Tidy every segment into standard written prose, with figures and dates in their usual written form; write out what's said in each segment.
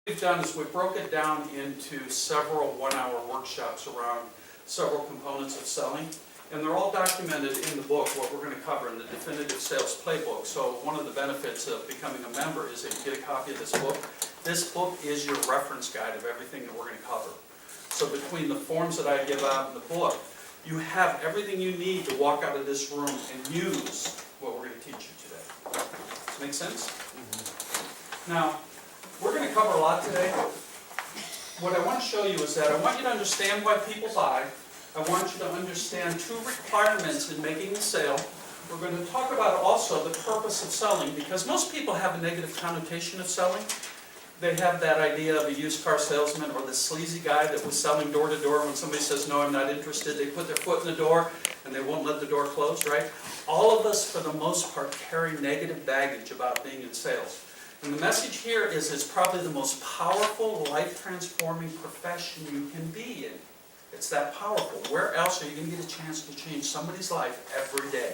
What we've done is we broke it down into several one-hour workshops around several components of selling, and they're all documented in the book, what we're going to cover in the Definitive Sales Playbook. So one of the benefits of becoming a member is that you get a copy of this book. This book is your reference guide of everything that we're going to cover. So between the forms that I give out in the book, you have everything you need to walk out of this room and use what we're going to teach you today. Does that make sense? Now, we're going to cover a lot today. What I want to show you is that I want you to understand why people buy. I want you to understand two requirements in making the sale. We're going to talk about also the purpose of selling, because most people have a negative connotation of selling. They have that idea of a used car salesman or the sleazy guy that was selling door to door. When somebody says, no, I'm not interested, they put their foot in the door and they won't let the door close, right? All of us, for the most part, carry negative baggage about being in sales. And the message here is it's probably the most powerful, life-transforming profession you can be in. It's that powerful. Where else are you going to get a chance to change somebody's life every day?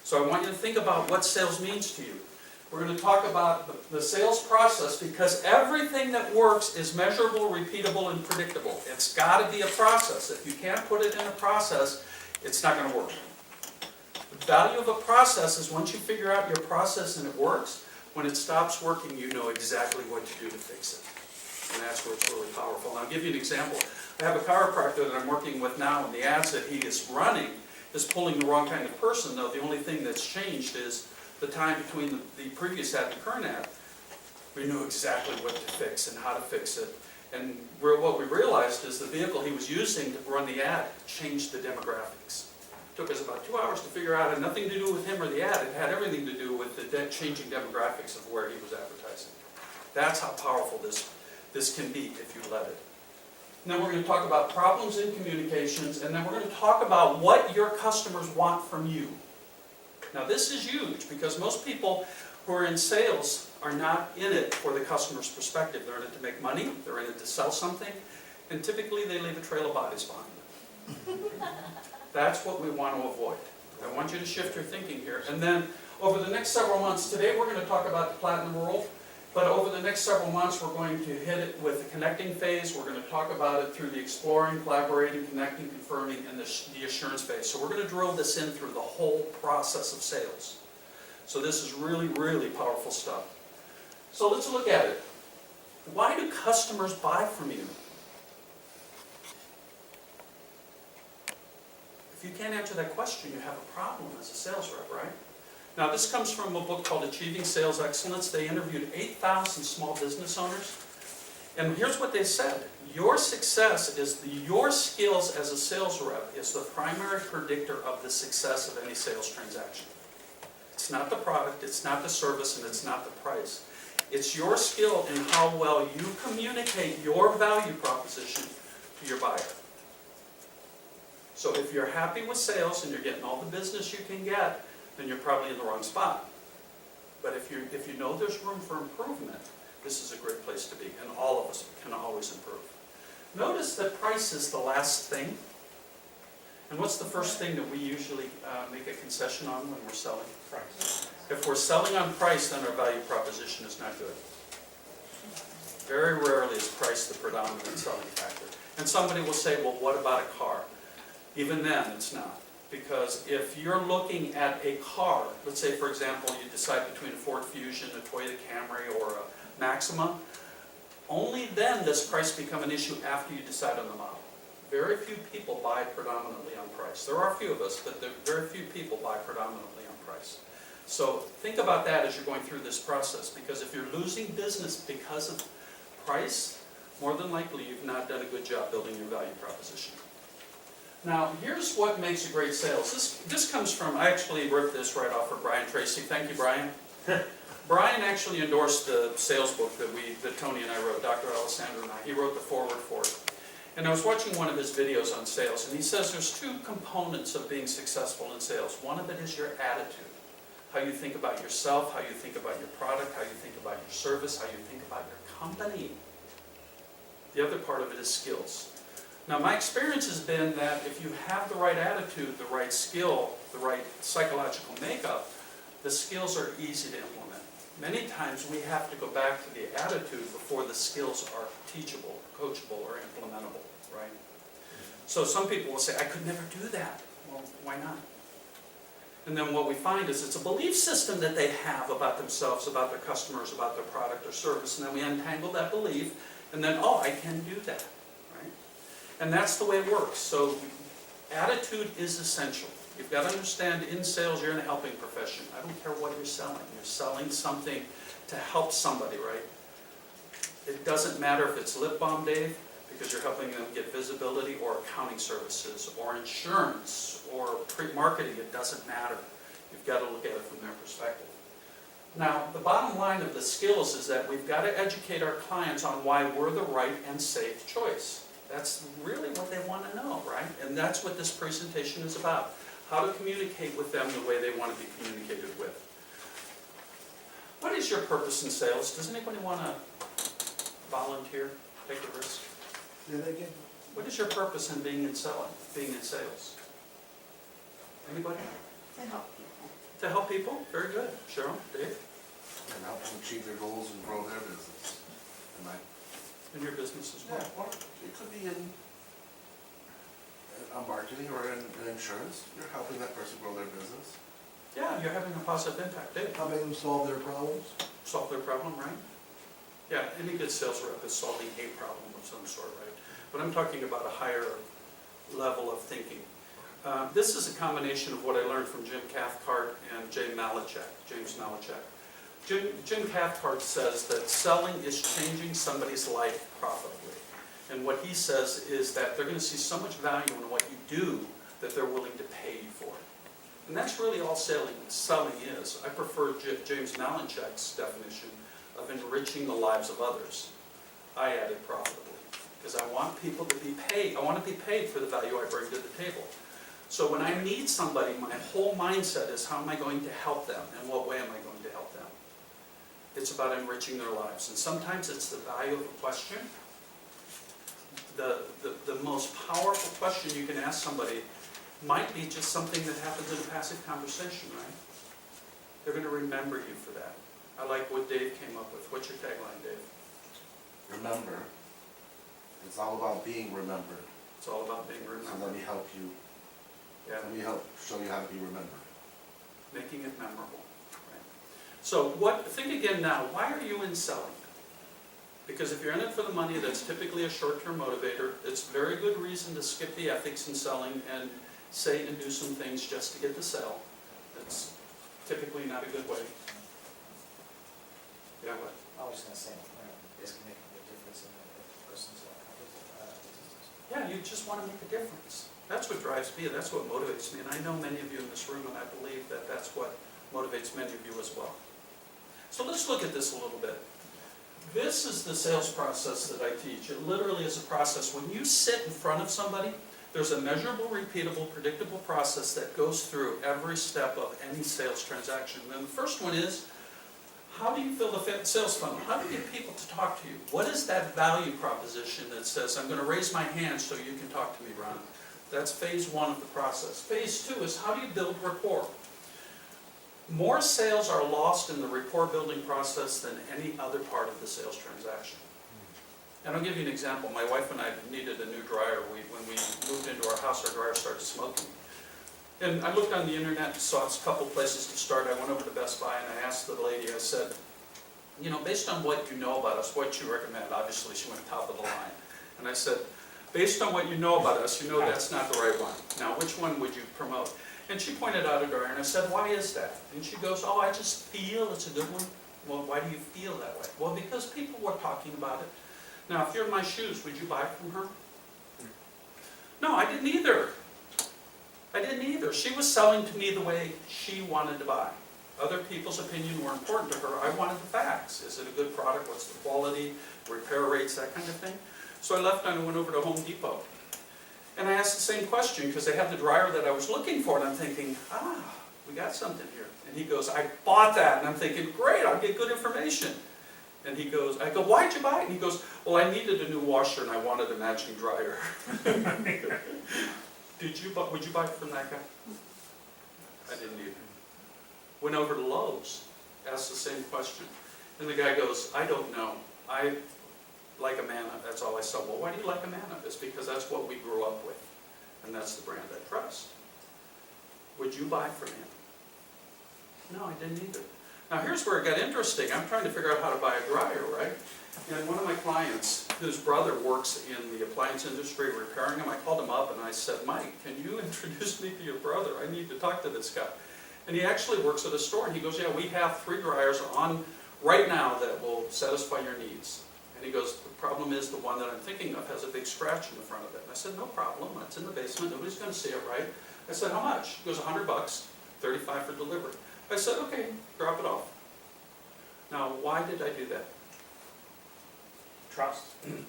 So I want you to think about what sales means to you. We're going to talk about the sales process, because everything that works is measurable, repeatable, and predictable. It's got to be a process. If you can't put it in a process, it's not going to work. The value of a process is once you figure out your process and it works, when it stops working, you know exactly what to do to fix it. And that's where it's really powerful. And I'll give you an example. I have a chiropractor that I'm working with now, and the ads that he is running is pulling the wrong kind of person, though the only thing that's changed is the time between the previous ad and the current ad. We knew exactly what to fix and how to fix it. And what we realized is the vehicle he was using to run the ad changed the demographics. It took us about 2 hours to figure out. It had nothing to do with him or the ad. It had everything to do with the changing demographics of where he was advertising. That's how powerful this can be if you let it. And then we're going to talk about problems in communications, and then we're going to talk about what your customers want from you. Now this is huge, because most people who are in sales are not in it for the customer's perspective. They're in it to make money, they're in it to sell something, and typically they leave a trail of bodies behind them. That's what we want to avoid. I want you to shift your thinking here. And then over the next several months, today we're going to talk about the platinum rule, but over the next several months we're going to hit it with the connecting phase. We're going to talk about it through the exploring, collaborating, connecting, confirming, and the assurance phase. So we're going to drill this in through the whole process of sales. So this is really, really powerful stuff. So let's look at it. Why do customers buy from you? If you can't answer that question, you have a problem as a sales rep, right? Now this comes from a book called Achieving Sales Excellence. They interviewed 8,000 small business owners. And here's what they said. Your success is, your skills as a sales rep is the primary predictor of the success of any sales transaction. It's not the product, it's not the service, and it's not the price. It's your skill in how well you communicate your value proposition to your buyer. So if you're happy with sales and you're getting all the business you can get, then you're probably in the wrong spot. But if you know there's room for improvement, this is a great place to be, and all of us can always improve. Notice that price is the last thing. And what's the first thing that we usually make a concession on when we're selling? Price. If we're selling on price, then our value proposition is not good. Very rarely is price the predominant selling factor. And somebody will say, well, what about a car? Even then, it's not. Because if you're looking at a car, let's say, for example, you decide between a Ford Fusion, a Toyota Camry, or a Maxima, only then does price become an issue after you decide on the model. Very few people buy predominantly on price. There are a few of us, but very few people buy predominantly on price. So think about that as you're going through this process, because if you're losing business because of price, more than likely you've not done a good job building your value proposition. Now, here's what makes a great sales. This comes from, I actually wrote this right off for Brian Tracy. Thank you, Brian. Brian actually endorsed the sales book that Tony and I wrote, Dr. Alessandro and I. He wrote the foreword for it. And I was watching one of his videos on sales, and he says there's two components of being successful in sales. One of it is your attitude. How you think about yourself, how you think about your product, how you think about your service, how you think about your company. The other part of it is skills. Now, my experience has been that if you have the right attitude, the right skill, the right psychological makeup, the skills are easy to implement. Many times we have to go back to the attitude before the skills are teachable, coachable, or implementable, right? So some people will say, I could never do that. Well, why not? And then what we find is it's a belief system that they have about themselves, about their customers, about their product or service, and then we untangle that belief, and then, oh, I can do that, right? And that's the way it works. So attitude is essential. You've got to understand in sales, you're in a helping profession. I don't care what you're selling. You're selling something to help somebody, right? It doesn't matter if it's lip balm, Dave, because you're helping them get visibility, or accounting services, or insurance, or pre-marketing. It doesn't matter. You've got to look at it from their perspective. Now, the bottom line of the skills is that we've got to educate our clients on why we're the right and safe choice. That's really what they want to know, right? And that's what this presentation is about. How to communicate with them the way they want to be communicated with. What is your purpose in sales? Does anybody want to volunteer, take a risk? Say that again? What is your purpose in being in sales? Anybody? To help people. To help people? Very good. Cheryl, Dave? And help them achieve their goals and grow their business. In your business as well? Well, it could be in marketing or in insurance. You're helping that person grow their business. Yeah, you're having a positive impact, Dave. Helping them solve their problems? Solve their problem, right? Yeah, any good sales rep is solving a problem of some sort, right? But I'm talking about a higher level of thinking. This is a combination of what I learned from Jim Cathcart and James Malachek. Jim Cathcart says that selling is changing somebody's life profitably. And what he says is that they're going to see so much value in what you do that they're willing to pay you for it. And that's really all selling is. I prefer James Malachek's definition of enriching the lives of others. I added profitably, because I want people to be paid. I want to be paid for the value I bring to the table. So when I meet somebody, my whole mindset is, how am I going to help them? And what way am I going to help them? It's about enriching their lives. And sometimes it's the value of a question. The most powerful question you can ask somebody might be just something that happens in a passive conversation, right? They're going to remember you for that. I like what Dave came up with. What's your tagline, Dave? Remember. It's all about being remembered. It's all about being So remembered. let me help you. Yeah. Let me help show you how to be remembered. Making it memorable. Right? So think again now, why are you in selling? Because if you're in it for the money, that's typically a short-term motivator. It's a very good reason to skip the ethics in selling and say and do some things just to get the sale. That's typically not a good way. Yeah, what? I was just going to say, basically making a difference in the person's business. Yeah, you just want to make a difference. That's what drives me, that's what motivates me. And I know many of you in this room, and I believe that that's what motivates many of you as well. So let's look at this a little bit. This is the sales process that I teach. It literally is a process. When you sit in front of somebody, there's a measurable, repeatable, predictable process that goes through every step of any sales transaction. And the first one is, how do you fill the sales funnel? How do you get people to talk to you? What is that value proposition that says, I'm going to raise my hand so you can talk to me, Ron? That's phase one of the process. Phase two is, how do you build rapport? More sales are lost in the rapport building process than any other part of the sales transaction. And I'll give you an example. My wife and I needed a new dryer. When we moved into our house, our dryer started smoking. And I looked on the internet and saw a couple places to start. I went over to Best Buy and I asked the lady, I said, you know, based on what you know about us, what you recommend? Obviously, she went top of the line. And I said, based on what you know about us, you know that's not the right one. Now, which one would you promote? And she pointed out a dryer, and I said, why is that? And she goes, oh, I just feel it's a good one. Well, why do you feel that way? Well, because people were talking about it. Now, if you're in my shoes, would you buy from her? No, I didn't either. She was selling to me the way she wanted to buy. Other people's opinion were important to her. I wanted the facts. Is it a good product? What's the quality? Repair rates? That kind of thing. So I left and I went over to Home Depot. And I asked the same question because they had the dryer that I was looking for. And I'm thinking, we got something here. And he goes, I bought that. And I'm thinking, great, I'll get good information. And he goes, I go, why'd you buy it? And he goes, well, I needed a new washer and I wanted a matching dryer. Would you buy it from that guy? I didn't either. Went over to Lowe's. asked the same question. And the guy goes, I don't know. I like Amana, that's all I sell. Well, why do you like Amana? It's because that's what we grew up with. And that's the brand I trust. Would you buy from him? No, I didn't either. Now here's where it got interesting. I'm trying to figure out how to buy a dryer, right? And one of my clients, whose brother works in the appliance industry repairing them, I called him up and I said, Mike, can you introduce me to your brother? I need to talk to this guy. And he actually works at a store, and he goes, yeah, we have 3 dryers on right now that will satisfy your needs. And he goes, the problem is the one that I'm thinking of has a big scratch in the front of it. And I said, no problem, it's in the basement, nobody's going to see it, right? I said, how much? He goes, $100, $35 for delivery. I said, okay, drop it off. Now, why did I do that? Trust.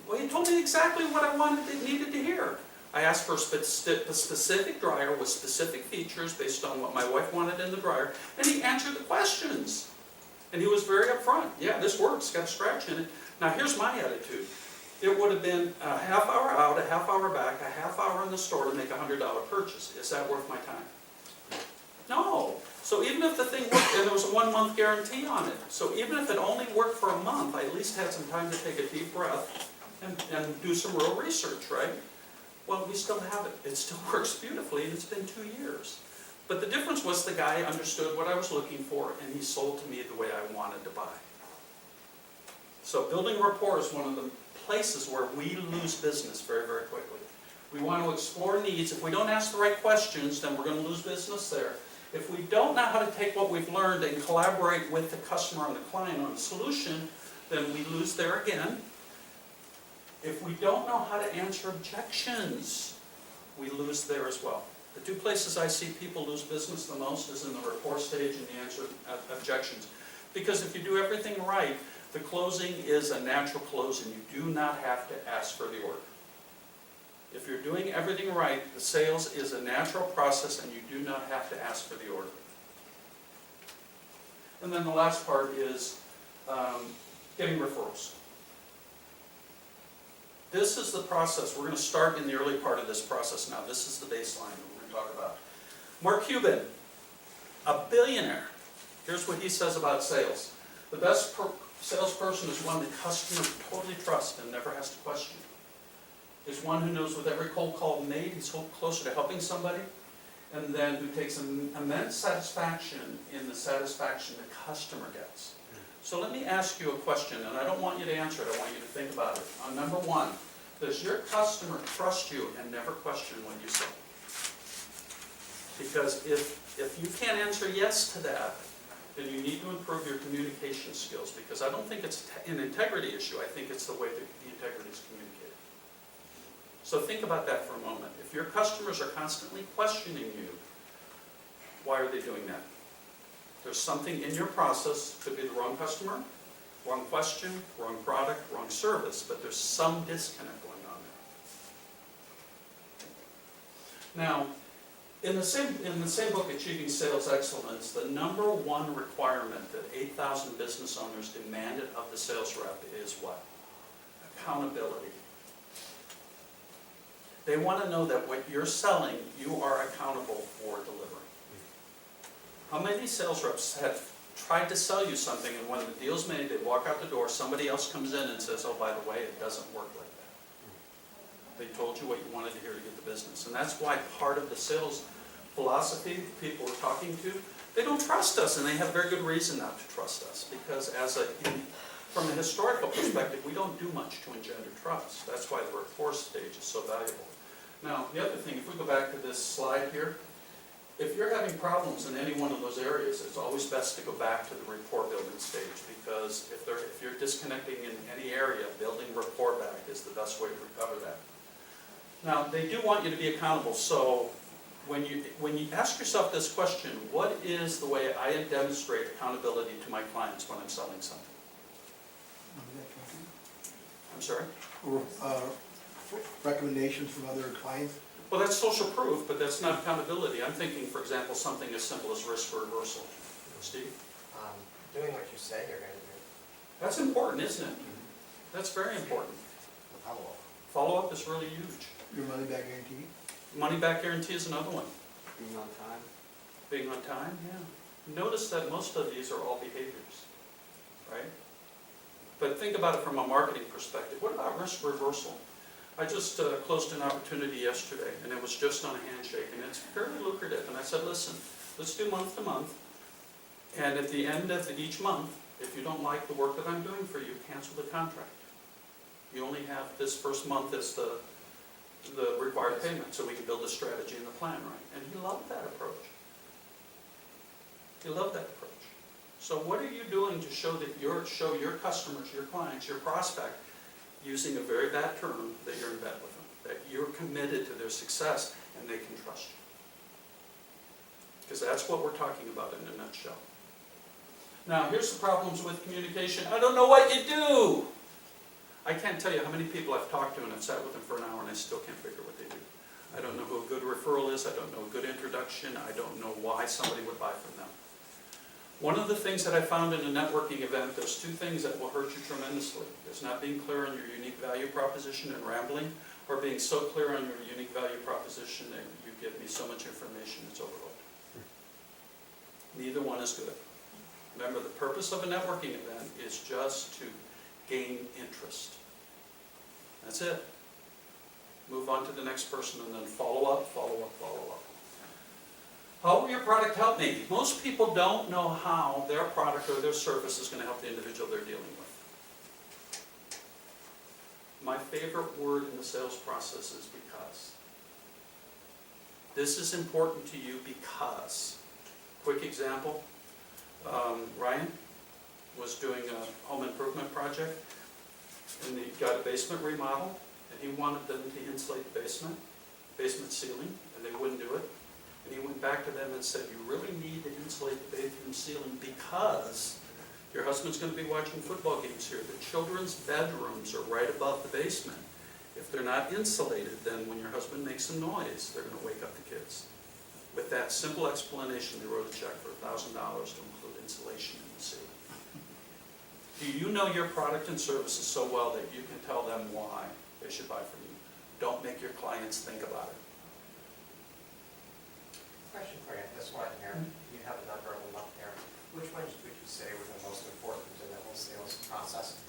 Well, he told me exactly what I needed to hear. I asked for a specific dryer with specific features based on what my wife wanted in the dryer, and he answered the questions. And he was very upfront. Yeah, this works, got a scratch in it. Now, here's my attitude. It would have been a half hour out, a half hour back, a half hour in the store to make a $100 purchase. Is that worth my time? No. So even if the thing worked, and there was a 1-month guarantee on it, so even if it only worked for a month, I at least had some time to take a deep breath and do some real research, right? Well, we still have it. It still works beautifully, and it's been 2 years. But the difference was the guy understood what I was looking for, and he sold to me the way I wanted to buy. So building rapport is one of the places where we lose business very, very quickly. We want to explore needs. If we don't ask the right questions, then we're going to lose business there. If we don't know how to take what we've learned and collaborate with the customer and the client on a solution, then we lose there again. If we don't know how to answer objections, we lose there as well. The 2 places I see people lose business the most is in the rapport stage and the answer objections. Because if you do everything right, the closing is a natural close and you do not have to ask for the order. If you're doing everything right, the sales is a natural process and you do not have to ask for the order. And then the last part is getting referrals. This is the process. We're going to start in the early part of this process now. This is the baseline that we're going to talk about. Mark Cuban, a billionaire. Here's what he says about sales. The best salesperson is one the customer totally trusts and never has to question. Is one who knows with every cold call made, he's closer to helping somebody, and then who takes an immense satisfaction in the satisfaction the customer gets. So let me ask you a question, and I don't want you to answer it, I want you to think about it. On number 1, does your customer trust you and never question what you say? Because if you can't answer yes to that, then you need to improve your communication skills, because I don't think it's an integrity issue, I think it's the way that the integrity is communicated. So think about that for a moment. If your customers are constantly questioning you, why are they doing that? There's something in your process, could be the wrong customer, wrong question, wrong product, wrong service, but there's some disconnect going on there. Now, in the same book, Achieving Sales Excellence, the number 1 requirement that 8,000 business owners demanded of the sales rep is what? Accountability. They want to know that what you're selling, you are accountable for delivering. How many sales reps have tried to sell you something, and when the deal's made, they walk out the door, somebody else comes in and says, oh, by the way, it doesn't work like that. They told you what you wanted to hear to get the business. And that's why part of the sales philosophy people we're talking to, they don't trust us, and they have very good reason not to trust us, because from a historical perspective, we don't do much to engender trust. That's why the rapport stage is so valuable. Now, the other thing, if we go back to this slide here, if you're having problems in any one of those areas, it's always best to go back to the rapport building stage, because if you're disconnecting in any area, building rapport back is the best way to recover that. Now, they do want you to be accountable, so when you ask yourself this question, what is the way I demonstrate accountability to my clients when I'm selling something? I'm sorry? Or recommendations from other clients? Well, that's social proof, but that's not accountability. I'm thinking, for example, something as simple as risk reversal. Steve? Doing what you say you're going to do. That's important, isn't it? That's very important. Follow-up. Follow-up is really huge. Your money back guarantee? Money back guarantee is another one. Being on time. Being on time, yeah. Notice that most of these are all behaviors, right? But think about it from a marketing perspective. What about risk reversal? I just closed an opportunity yesterday, and it was just on a handshake, and it's fairly lucrative. And I said, listen, let's do month to month, and at the end of each month, if you don't like the work that I'm doing for you, cancel the contract. You only have this first month as the required payment, so we can build the strategy and the plan, right? And he loved that approach. He loved that approach. So what are you doing to show your customers, your clients, your prospect, using a very bad term, that you're in bed with them, that you're committed to their success and they can trust you? Because that's what we're talking about in a nutshell. Now, here's the problems with communication. I don't know what you do. I can't tell you how many people I've talked to and I've sat with them for an hour and I still can't figure what they do. I don't know who a good referral is. I don't know a good introduction. I don't know why somebody would buy from them. One of the things that I found in a networking event, there's two things that will hurt you tremendously. It's not being clear on your unique value proposition and rambling, or being so clear on your unique value proposition that you give me so much information it's overload. Neither one is good. Remember, the purpose of a networking event is just to gain interest. That's it. Move on to the next person and then follow up, follow up, follow up. How will your product help me? Most people don't know how their product or their service is going to help the individual they're dealing with. My favorite word in the sales process is because. This is important to you because. Quick example, Ryan was doing a home improvement project, and he got a basement remodel, and he wanted them to insulate the basement ceiling, and they wouldn't do it. And he went back to them and said, you really need to insulate the bathroom ceiling because your husband's going to be watching football games here. The children's bedrooms are right above the basement. If they're not insulated, then when your husband makes some noise, they're going to wake up the kids. With that simple explanation, they wrote a check for $1,000 to include insulation in the ceiling. Do you know your product and services so well that you can tell them why they should buy from you? Don't make your clients think about it. Question for you, this one here, you have a number of them up there. Which ones would you say were the most important in the whole sales process?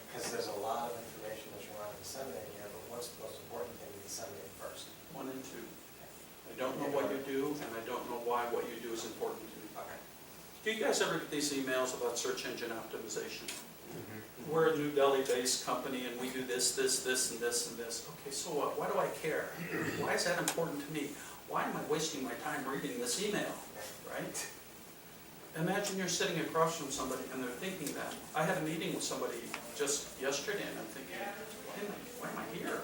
Because there's a lot of information that you want to disseminate here, but what's the most important thing to disseminate first? 1 and 2. I don't know what you do, and I don't know why what you do is important to me. Okay. Do you guys ever get these emails about search engine optimization? We're a New Delhi-based company, and we do this, this, this, and this, and this. Okay, so what? Why do I care? Why is that important to me? Why am I wasting my time reading this email, right? Imagine you're sitting across from somebody and they're thinking that. I had a meeting with somebody just yesterday and I'm thinking, why am I here?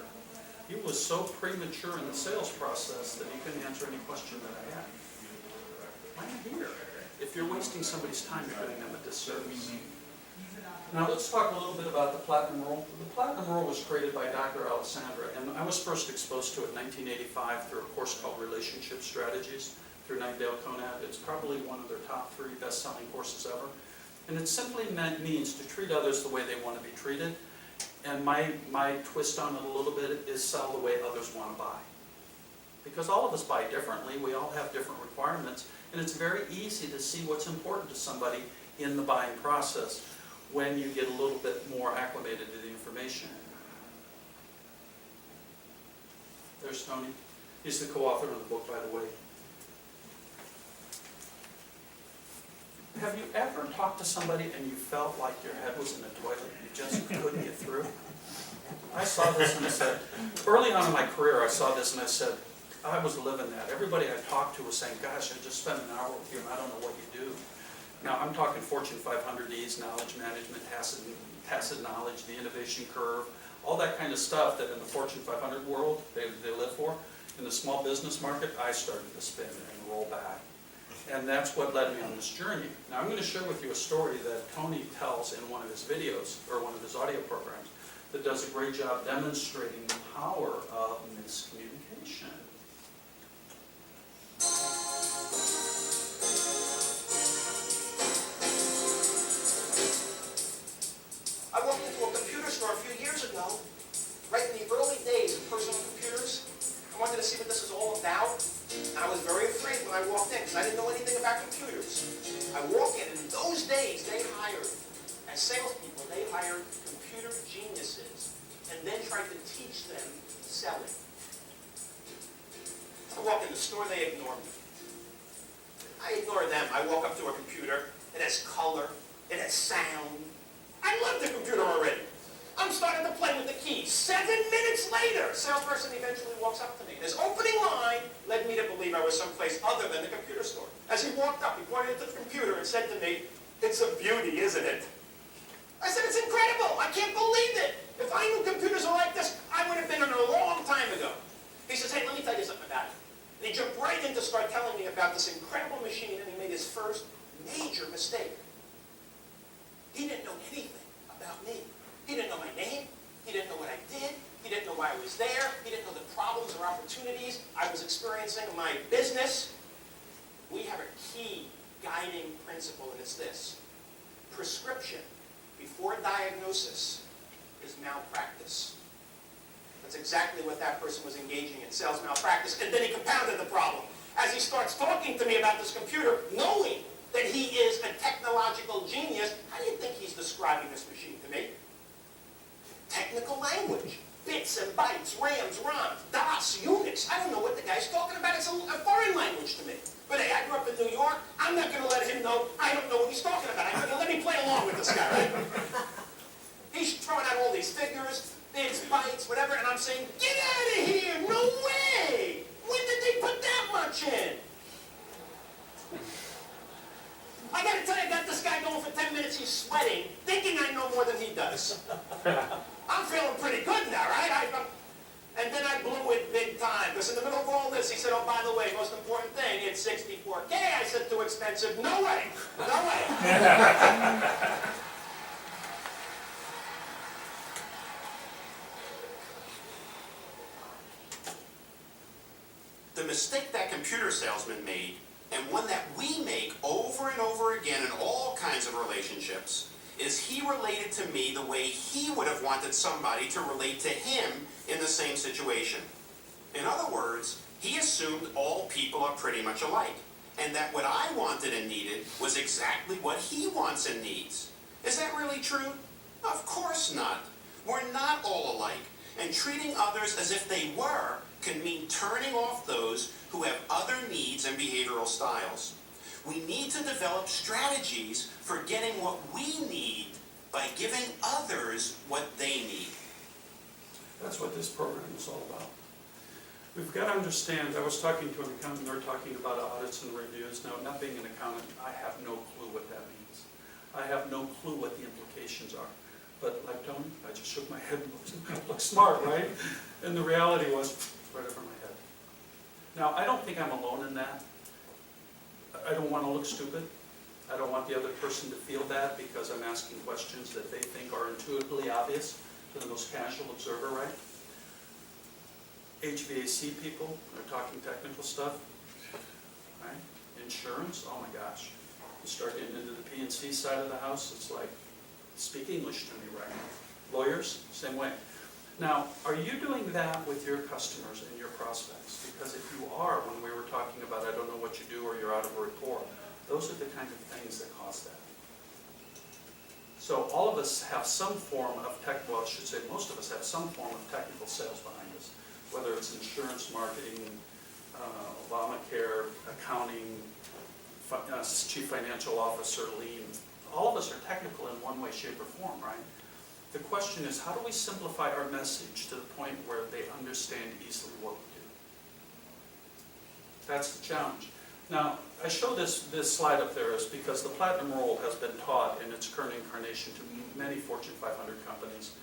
He was so premature in the sales process that he couldn't answer any question that I had. Why am I here? If you're wasting somebody's time, you're doing them a disservice. Now let's talk a little bit about the Platinum Rule. The Platinum Rule was created by Dr. Alessandra, and I was first exposed to it in 1985 through a course called Relationship Strategies through Nightdale Conant. It's probably one of their top 3 best-selling courses ever. And it simply means to treat others the way they want to be treated. And my twist on it a little bit is sell the way others want to buy. Because all of us buy differently, we all have different requirements, and it's very easy to see what's important to somebody in the buying process when you get a little bit more acclimated to the information. There's Tony. He's the co-author of the book, by the way. Have you ever talked to somebody and you felt like your head was in a toilet and you just couldn't get through? I saw this and I said, early on in my career I saw this and I said, I was living that. Everybody I talked to was saying, gosh, I just spent an hour with you and I don't know what you do. Now, I'm talking Fortune 500Es, knowledge management, tacit knowledge, the innovation curve, all that kind of stuff that in the Fortune 500 world they live for. In the small business market, I started to spin and roll back. And that's what led me on this journey. Now, I'm going to share with you a story that Tony tells in one of his videos, or one of his audio programs, that does a great job demonstrating the power of miscommunication. I walked into a computer store a few years ago, right in the early days of personal computers. I wanted to see what this is all about. And I was very afraid when I walked in because I didn't know anything about computers. I walk in, and in those days, they hired, as salespeople, they hired computer geniuses and then tried to teach them selling. I walk in the store, they ignore me. I ignore them. I walk up to a computer. It has color. It has sound. I love the computer already. I'm starting to play with the keys. 7 minutes later, a salesperson eventually walks up to me. His opening line led me to believe I was someplace other than the computer store. As he walked up, he pointed to the computer and said to me, "It's a beauty, isn't it?" I said, "It's incredible. I can't believe it. If I knew computers are like this, I would have been in a long time ago." He says, "Hey, let me tell you something about it." And he jumped right in to start telling me about this incredible machine, and he made his first major mistake. He didn't know anything about me. He didn't know my name. He didn't know what I did. He didn't know why I was there. He didn't know the problems or opportunities I was experiencing in my business. We have a key guiding principle, and it's this. Prescription before diagnosis is malpractice. That's exactly what that person was engaging in, sales malpractice. And then he compounded the problem. As he starts talking to me about this computer, knowing that he is a technological genius, how do you think he's describing this machine to me? Technical language. Bits and bytes, RAMs, ROMs, DOS, Unix. I don't know what the guy's talking about. It's a foreign language to me. But hey, I grew up in New York. I'm not going to let him know I don't know what he's talking about. I'm going to let me play along with this guy, right? He's throwing out all these figures, bits, bytes, whatever, and I'm saying, "Get out of here! No way! When did they put that much in?" I got to tell you, I got this guy going for 10 minutes. He's sweating, thinking I know more than he does. I'm feeling pretty good now, right? And then I blew it big time. Because in the middle of all this, he said, "Oh, by the way, most important thing, it's 64K. I said, "Too expensive." "No way. No way." The mistake that computer salesman made, and one that we make over and over again in all kinds of relationships, is he related to me the way he would have wanted somebody to relate to him in the same situation. In other words, he assumed all people are pretty much alike, and that what I wanted and needed was exactly what he wants and needs. Is that really true? Of course not. We're not all alike, and treating others as if they were can mean turning off those who have other needs and behavioral styles. We need to develop strategies for getting what we need by giving others what they need. That's what this program is all about. We've got to understand, I was talking to an accountant, they're talking about audits and reviews. Now, not being an accountant, I have no clue what that means. I have no clue what the implications are. But like Tony, I just shook my head and looked smart, right? And the reality was right over my head. Now, I don't think I'm alone in that. I don't want to look stupid. I don't want the other person to feel that because I'm asking questions that they think are intuitively obvious to the most casual observer, right? HVAC people are talking technical stuff, right? Insurance, oh my gosh. You start getting into the P&C side of the house, it's like, speak English to me, right? Lawyers, same way. Now, are you doing that with your customers and your prospects? Because if you are, when we were talking about I don't know what you do or you're out of rapport, those are the kind of things that cause that. So all of us have some form of well, I should say most of us have some form of technical sales behind us, whether it's insurance, marketing, Obamacare, accounting, chief financial officer, lean. All of us are technical in one way, shape, or form, right? The question is, how do we simplify our message to the point where they understand easily what we do? That's the challenge. Now, I show this slide up there is because the Platinum Rule has been taught in its current incarnation to many Fortune 500 companies,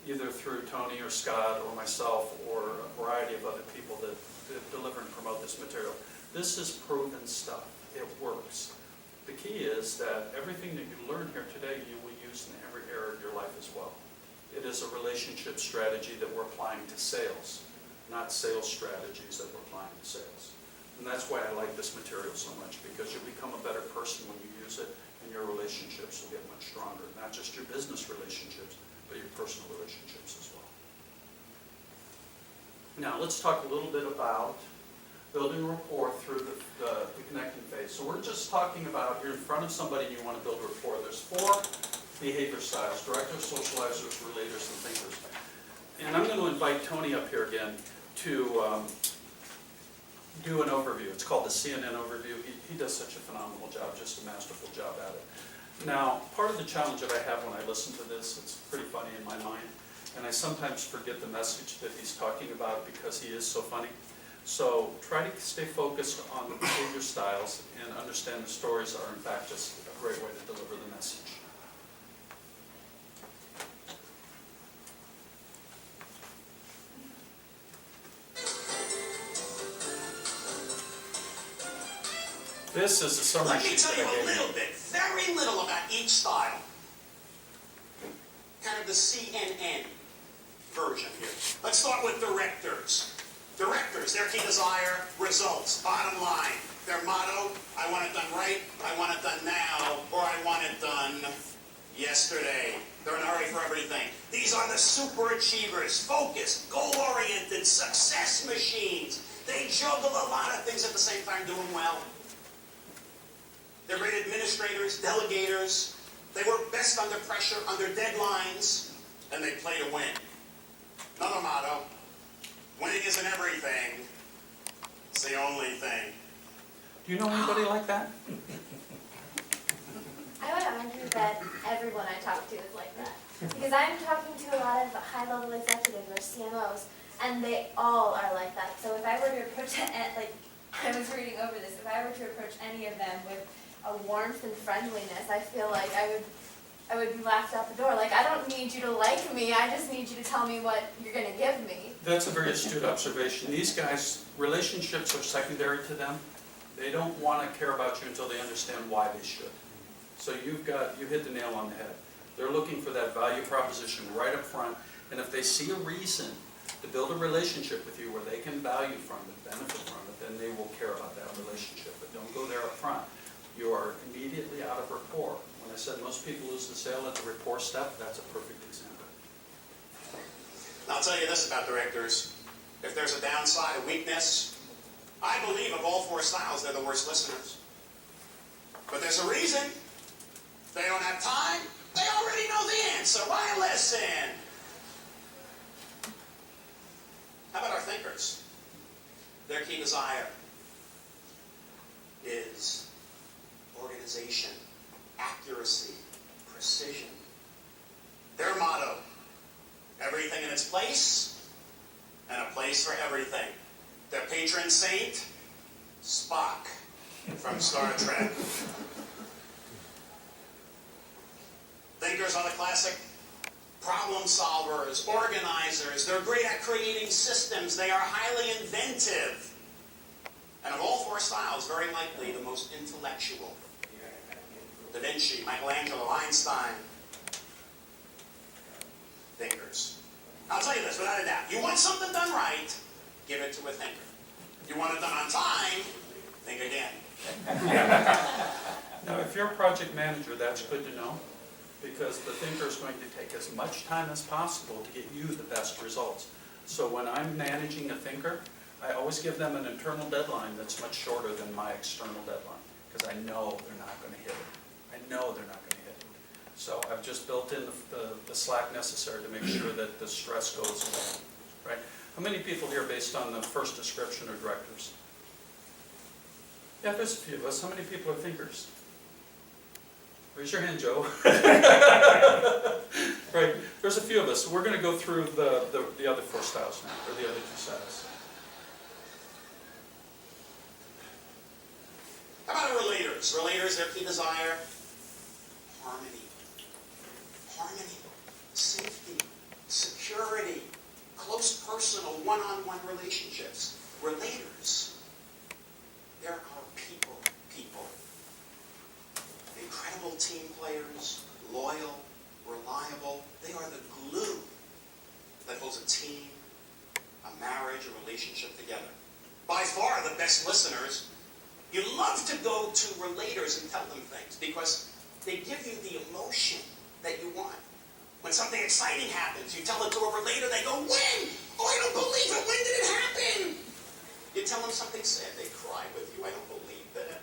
either through Tony or Scott or myself or a variety of other people that deliver and promote this material. This is proven stuff. It works. The key is that everything that you learn here today, you will use in every area of your life as well. It is a relationship strategy that we're applying to sales, not sales strategies that we're applying to sales. And that's why I like this material so much, because you'll become a better person when you use it, and your relationships will get much stronger. Not just your business relationships, but your personal relationships as well. Now, let's talk a little bit about building rapport through the connecting phase. So we're just talking about, you're in front of somebody and you want to build rapport. There's 4 behavior styles: directors, socializers, relators, and thinkers. And I'm going to invite Tony up here again to do an overview. It's called the CNN overview. He does such a phenomenal job, just a masterful job at it. Now, part of the challenge that I have when I listen to this, it's pretty funny in my mind, and I sometimes forget the message that he's talking about because he is so funny. So try to stay focused on the behavior styles and understand the stories are in fact just a great way to deliver the message. This is a summary Let me sheet tell that you I a gave little you. bit, very little about each style. Kind of the CNN version here. Let's start with directors. Directors, their key desire, results, bottom line. Their motto, I want it done right, I want it done now, or I want it done yesterday. They're in a hurry for everything. These are the super achievers, focused, goal-oriented, success machines. They juggle a lot of things at the same time, doing well. They're great administrators, delegators. They work best under pressure, under deadlines, and they play to win. Another motto, winning isn't everything, it's the only thing. Do you know anybody like that? I would argue that everyone I talk to is like that. Because I'm talking to a lot of high-level executives or CMOs, and they all are like that. So if I were to approach, like I was reading over this, if I were to approach any of them with a warmth and friendliness, I feel like I would be laughed out the door. Like, I don't need you to like me, I just need you to tell me what you're going to give me. That's a very astute observation. These guys, relationships are secondary to them. They don't want to care about you until they understand why they should. So you hit the nail on the head. They're looking for that value proposition right up front, and if they see a reason to build a relationship with you where they can value from it, benefit from it, then they will care about that relationship. But don't go there up front. You are immediately out of rapport. When I said most people lose the sale at the rapport step, that's a perfect example. I'll tell you this about directors. If there's a downside, a weakness, I believe of all 4 styles, they're the worst listeners. But there's a reason. If they don't have time, they already know the answer. Why listen? How about our thinkers? Their key desire is organization, accuracy, precision. Their motto, everything in its place, and a place for everything. Their patron saint, Spock from Star Trek. Thinkers are the classic problem solvers, organizers. They're great at creating systems. They are highly inventive. And of all 4 styles, very likely the most intellectual. Da Vinci, Michelangelo, Einstein. Thinkers. I'll tell you this without a doubt. You want something done right, give it to a thinker. You want it done on time, think again. Now, if you're a project manager, that's good to know, because the thinker is going to take as much time as possible to get you the best results. So when I'm managing a thinker, I always give them an internal deadline that's much shorter than my external deadline, because I know they're not going to hit it. I know they're not going to hit it. So I've just built in the slack necessary to make sure that the stress goes away, right? How many people here, based on the first description, are directors? Yeah, there's a few of us. How many people are thinkers? Raise your hand, Joe. Right, there's a few of us. We're going to go through the other 4 styles now, or the other 2 styles. How about relators? Relators, their key desire, harmony. Harmony, safety, security, close personal, one-on-one relationships. Relators, they're our people. Incredible team players, loyal, reliable. They are the glue that holds a team, a marriage, a relationship together. By far the best listeners. You love to go to relators and tell them things because they give you the emotion that you want. When something exciting happens, you tell it to a relator, they go, when? Oh, I don't believe it. When did it happen? You tell them something sad. They cry with you. I don't believe that.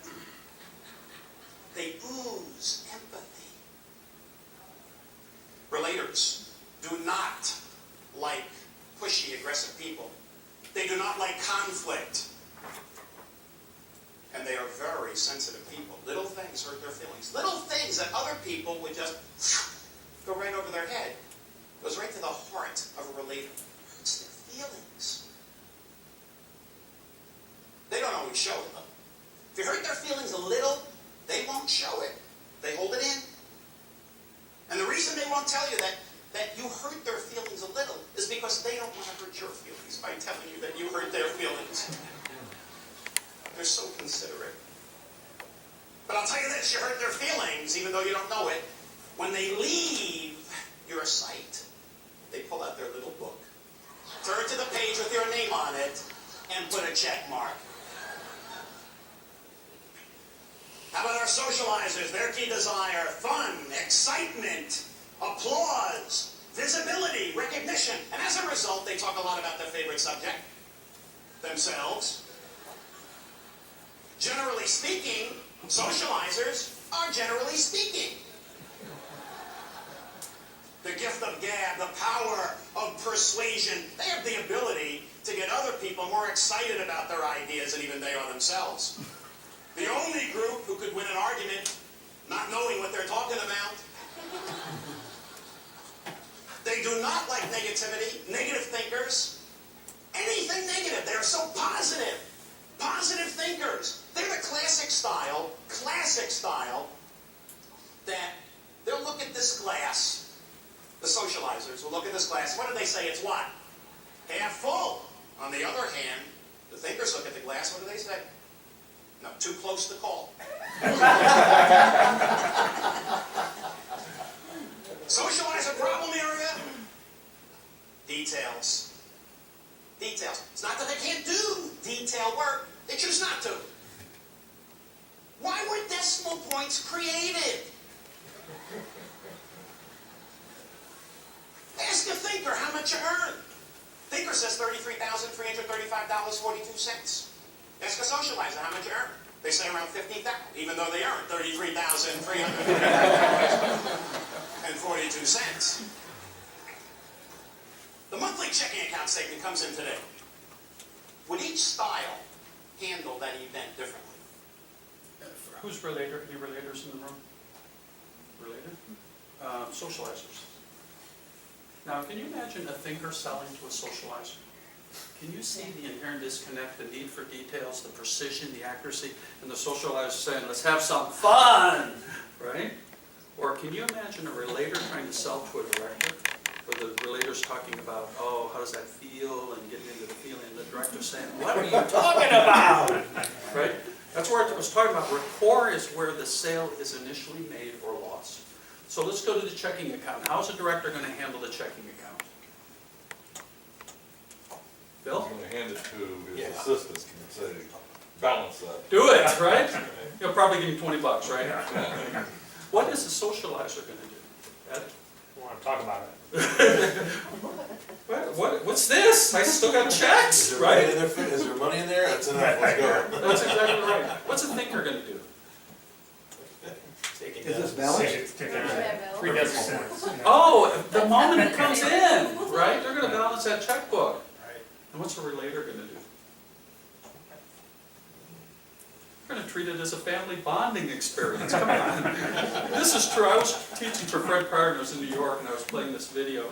They ooze empathy. Relators do not like pushy, aggressive people. They do not like conflict. And they are very sensitive people. Little things hurt their feelings. Little things that other people would just go right over their head. Goes right to the heart of a relator. Hurts their feelings. They don't always show it, though. If you hurt their feelings a little, they won't show it. They hold it in. And the reason they won't tell you that you hurt their feelings a little is because they don't want to hurt your feelings by telling you that you hurt their feelings. They're so considerate. But I'll tell you this, you hurt their feelings, even though you don't know it. When they leave your site, they pull out their little book, turn to the page with your name on it, and put a check mark. How about our socializers? Their key desire: fun, excitement, applause, visibility, recognition. And as a result, they talk a lot about their favorite subject, themselves. Generally speaking, socializers are generally speaking. The gift of gab, the power of persuasion. They have the ability to get other people more excited about their ideas than even they are themselves. The only group who could win an argument not knowing what they're talking about. They do not like negativity, negative thinkers, anything negative. They are so positive. Positive thinkers. They're the classic style, that they'll look at this glass. The socializers will look at this glass. What do they say? It's what? Half full. On the other hand, the thinkers look at the glass. What do they say? No, too close to call. Socializer problem area? Details. Details. It's not that they can't do detail work. They choose not to. Why were decimal points created? Ask a thinker how much you earn. Thinker says $33,335.42. Ask a socializer how much you earn. They say around $50,000, even though they earn $33,335.42. The monthly checking account statement comes in today. Would each style handle that event differently? Who's relator? Any relators in the room? Related? Socializers. Now, can you imagine a thinker selling to a socializer? Can you see the inherent disconnect, the need for details, the precision, the accuracy, and the socializer saying, let's have some fun, right? Or can you imagine a relator trying to sell to a director, where the relator's talking about, oh, how does that feel, and getting into the feeling, and the director's saying, what are you talking about, right? That's where it was talking about. Rapport is where the sale is initially made or lost. So let's go to the checking account. How's a director going to handle the checking account? Bill? I'm going to hand it to his assistants and say, balance that. Do it, right? He'll probably give you $20, right? What is a socializer going to do? Ed? We want to talk about it. What's this? I still got checks, right? Is there money in there? That's enough, let's go. That's exactly right. What's a thinker going to do? Is this balanced? Take that. 3 decimal points. Oh, the moment it comes in, right? They're going to balance that checkbook. And what's a relator going to do? We're going to treat it as a family bonding experience. Come on. This is true. I was teaching for Fred Partners in New York, and I was playing this video,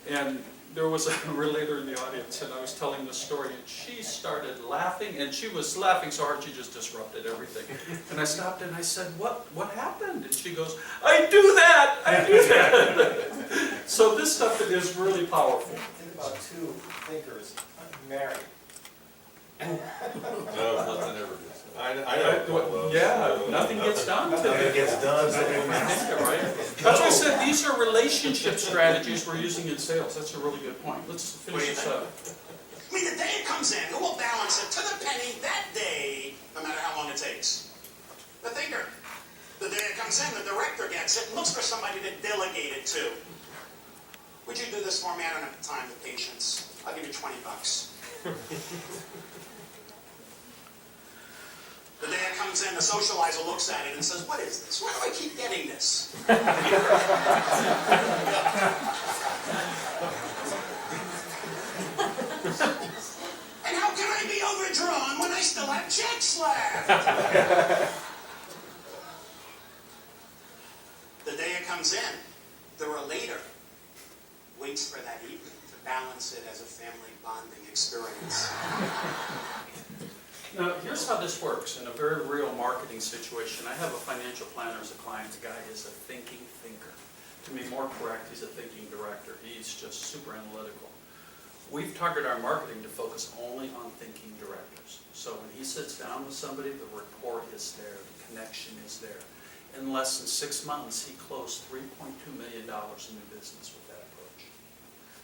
and there was a relator in the audience, and I was telling this story, and she started laughing, and she was laughing so hard she just disrupted everything. And I stopped and I said, what happened? And she goes, I do that! So this stuff is really powerful. Think about 2 thinkers married. No, nothing ever gets done. I know. Yeah, nothing gets done today. Nothing gets done. Right? That's why I said these are relationship strategies we're using in sales. That's a really good point. Let's finish this up. I mean, the day it comes in, who will balance it to the penny that day, no matter how long it takes? The thinker. The day it comes in, the director gets it and looks for somebody to delegate it to. Would you do this for me? I don't have the time, the patience. I'll give you $20. comes in, the socializer looks at it and says, what is this? Why do I keep getting this? And how can I be overdrawn when I still have checks left? The day it comes in, the relator waits for that evening to balance it as a family bonding experience. Now, here's how this works in a very real marketing situation. I have a financial planner as a client. The guy is a thinking thinker. To be more correct, he's a thinking director. He's just super analytical. We've targeted our marketing to focus only on thinking directors. So when he sits down with somebody, the rapport is there, the connection is there. In less than 6 months, he closed $3.2 million in new business with that approach.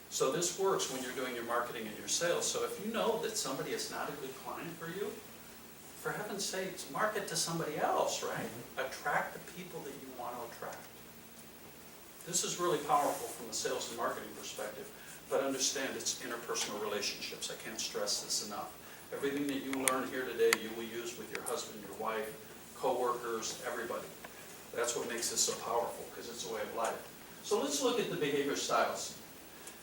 So this works when you're doing your marketing and your sales. So if you know that somebody is not a good client for you, for heaven's sakes, market to somebody else, right? Attract the people that you want to attract. This is really powerful from a sales and marketing perspective, but understand it's interpersonal relationships. I can't stress this enough. Everything that you learn here today, you will use with your husband, your wife, co-workers, everybody. That's what makes this so powerful, because it's a way of life. So let's look at the behavior styles.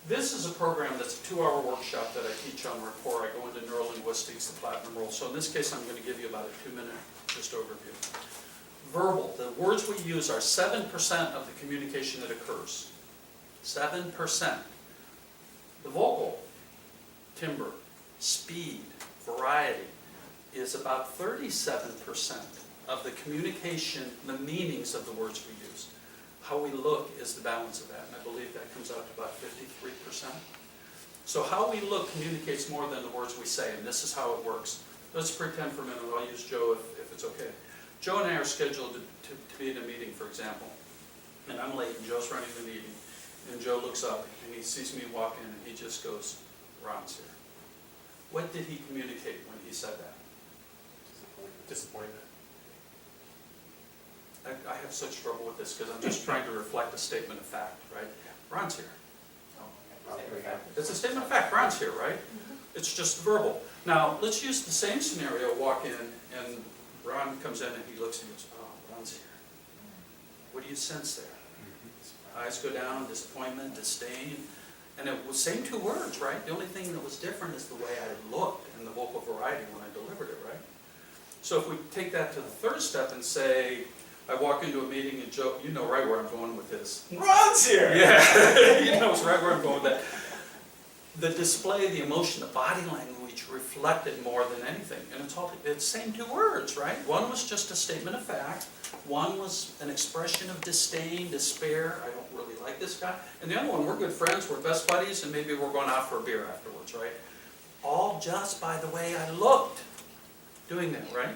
This is a program that's a 2-hour workshop that I teach on rapport. I go into neurolinguistics, the platinum rule. So in this case, I'm going to give you about a 2-minute just overview. Verbal, the words we use are 7% of the communication that occurs. 7%. The vocal, timbre, speed, variety, is about 37% of the communication, the meanings of the words we use. How we look is the balance of that, and I believe that comes out to about 53%. So how we look communicates more than the words we say, and this is how it works. Let's pretend for a minute, I'll use Joe if it's okay. Joe and I are scheduled to be in a meeting, for example, and I'm late, and Joe's running the meeting, and Joe looks up, and he sees me walk in, and he just goes, Ron's here. What did he communicate when he said that? Disappointment. I have such trouble with this because I'm just trying to reflect a statement of fact, right? Ron's here. It's a statement of fact. Ron's here, right? It's just verbal. Now, let's use the same scenario. Walk in, and Ron comes in, and he looks and goes, oh, Ron's here. What do you sense there? Eyes go down, disappointment, disdain. And it was same 2 words, right? The only thing that was different is the way I looked and the vocal variety when I delivered it, right? So if we take that to the third step and say, I walk into a meeting and Joe, you know right where I'm going with this. Ron's here! Yeah, he knows right where I'm going with that. The display, the emotion, the body language reflected more than anything. And it's same 2 words, right? One was just a statement of fact. One was an expression of disdain, despair. I don't really like this guy. And the other one, we're good friends, we're best buddies, and maybe we're going out for a beer afterwards, right? All just by the way I looked doing that, right?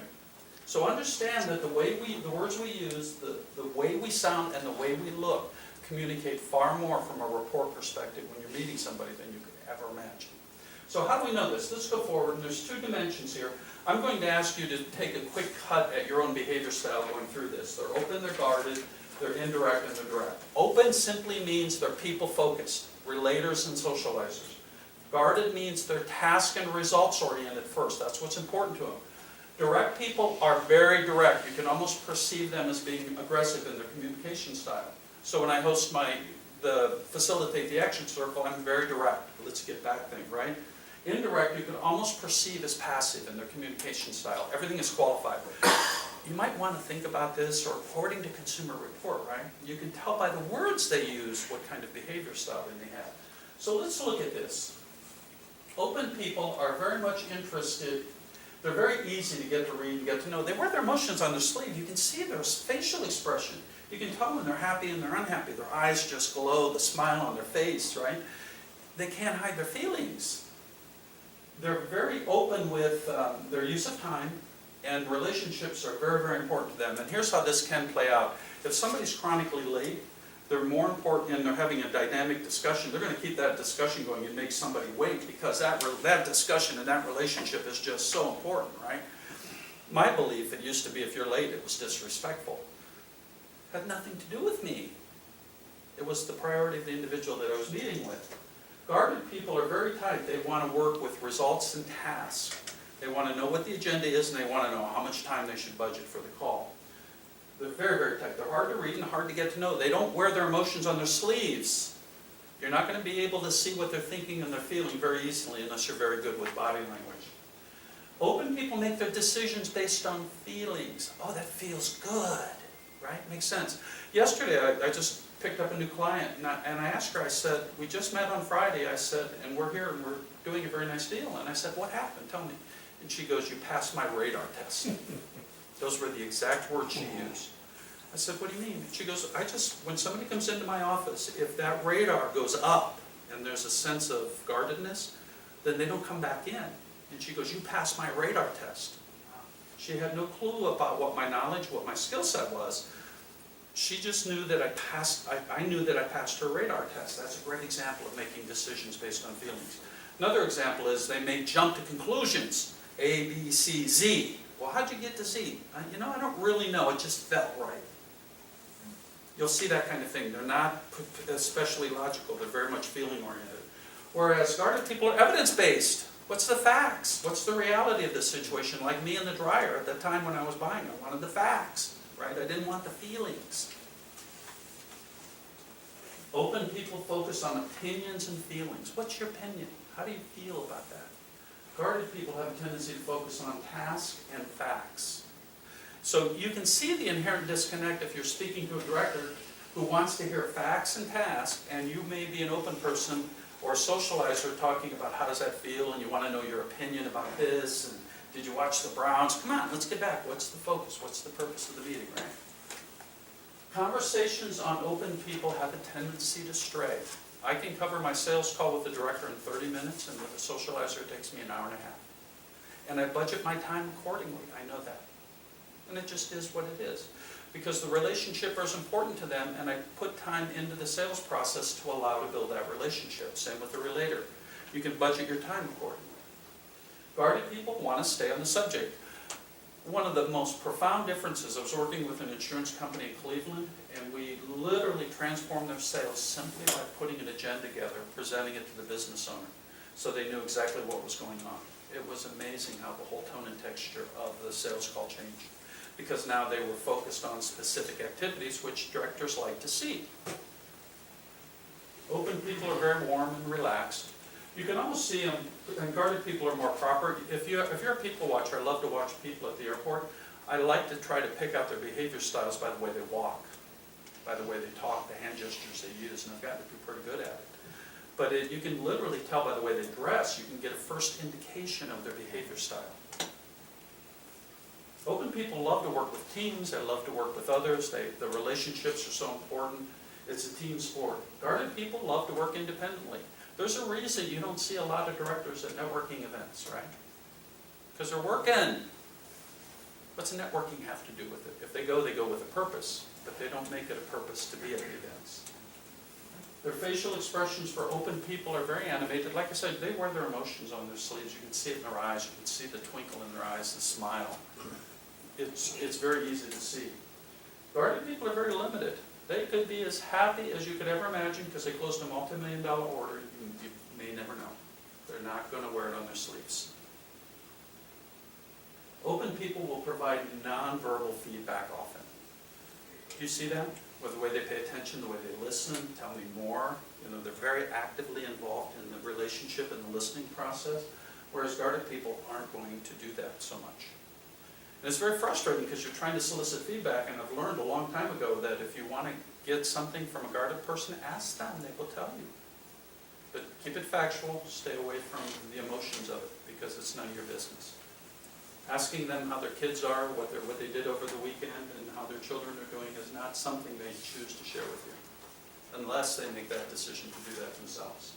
So understand that the words we use, the way we sound, and the way we look communicate far more from a rapport perspective when you're meeting somebody than you could ever imagine. So how do we know this? Let's go forward, and there's 2 dimensions here. I'm going to ask you to take a quick cut at your own behavior style going through this. They're open, they're guarded, they're indirect, and they're direct. Open simply means they're people-focused, relators and socializers. Guarded means they're task and results-oriented first. That's what's important to them. Direct people are very direct. You can almost perceive them as being aggressive in their communication style. So when I host facilitate the action circle, I'm very direct. Let's get back thing, right? Indirect, you can almost perceive as passive in their communication style. Everything is qualified. You might want to think about this, or according to Consumer Report, right? You can tell by the words they use what kind of behavior style they may have. So let's look at this. Open people are very much interested. They're very easy to get to read and get to know. They wear their emotions on their sleeve. You can see their facial expression. You can tell when they're happy and they're unhappy. Their eyes just glow, the smile on their face, right? They can't hide their feelings. They're very open with their use of time, and relationships are very, very important to them. And here's how this can play out. If somebody's chronically late, they're more important, and they're having a dynamic discussion. They're going to keep that discussion going and make somebody wait, because that discussion and that relationship is just so important, right? My belief, it used to be if you're late, it was disrespectful. It had nothing to do with me. It was the priority of the individual that I was meeting with. Guarded people are very tight. They want to work with results and tasks. They want to know what the agenda is, and they want to know how much time they should budget for the call. They're very, very tight. They're hard to read and hard to get to know. They don't wear their emotions on their sleeves. You're not going to be able to see what they're thinking and they're feeling very easily unless you're very good with body language. Open people make their decisions based on feelings. Oh, that feels good, right? Makes sense. Yesterday, I just picked up a new client, and I asked her, I said, we just met on Friday, I said, and we're here and we're doing a very nice deal. And I said, what happened? Tell me. And she goes, you passed my radar test. Those were the exact words she used. I said, what do you mean? She goes, when somebody comes into my office, if that radar goes up and there's a sense of guardedness, then they don't come back in. And she goes, you passed my radar test. She had no clue about what my knowledge, what my skill set was. She just knew that I knew that I passed her radar test. That's a great example of making decisions based on feelings. Another example is they may jump to conclusions. A, B, C, Z. Well, how'd you get to Z? I don't really know. It just felt right. You'll see that kind of thing. They're not especially logical. They're very much feeling oriented. Whereas guarded people are evidence-based. What's the facts? What's the reality of this situation? Like me in the dryer at the time when I was buying, I wanted the facts, right? I didn't want the feelings. Open people focus on opinions and feelings. What's your opinion? How do you feel about that? Guarded people have a tendency to focus on task and facts. So you can see the inherent disconnect if you're speaking to a director who wants to hear facts and tasks, and you may be an open person or a socializer talking about how does that feel, and you want to know your opinion about this, and did you watch the Browns? Come on, let's get back. What's the focus? What's the purpose of the meeting, right? Conversations on open people have a tendency to stray. I can cover my sales call with the director in 30 minutes, and with a socializer it takes me an hour and a half. And I budget my time accordingly. I know that. And it just is what it is. Because the relationship is important to them, and I put time into the sales process to allow to build that relationship. Same with the relator. You can budget your time accordingly. Guarded people want to stay on the subject. One of the most profound differences, I was working with an insurance company in Cleveland, and we literally transformed their sales simply by putting an agenda together, presenting it to the business owner, so they knew exactly what was going on. It was amazing how the whole tone and texture of the sales call changed, because now they were focused on specific activities which directors like to see. Open people are very warm and relaxed. You can almost see them, and guarded people are more proper. If you're a people watcher, I love to watch people at the airport. I like to try to pick out their behavior styles by the way they walk, by the way they talk, the hand gestures they use, and I've gotten to be pretty good at it. But you can literally tell by the way they dress, you can get a first indication of their behavior style. Open people love to work with teams, they love to work with others, the relationships are so important. It's a team sport. Guarded people love to work independently. There's a reason you don't see a lot of directors at networking events, right? Because they're working. What's networking have to do with it? If they go with a purpose, but they don't make it a purpose to be at the events. Their facial expressions for open people are very animated. Like I said, they wear their emotions on their sleeves. You can see it in their eyes. You can see the twinkle in their eyes, the smile. It's very easy to see. Guarded people are very limited. They could be as happy as you could ever imagine because they closed a multi-million-dollar order. You may never know. They're not going to wear it on their sleeves. Open people will provide nonverbal feedback often. Do you see that? With the way they pay attention, the way they listen, tell me more. They're very actively involved in the relationship and the listening process, whereas guarded people aren't going to do that so much. And it's very frustrating because you're trying to solicit feedback, and I've learned a long time ago that if you want to get something from a guarded person, ask them, they will tell you. But keep it factual, stay away from the emotions of it, because it's none of your business. Asking them how their kids are, what they did over the weekend, and how their children are doing is not something they choose to share with you, unless they make that decision to do that themselves.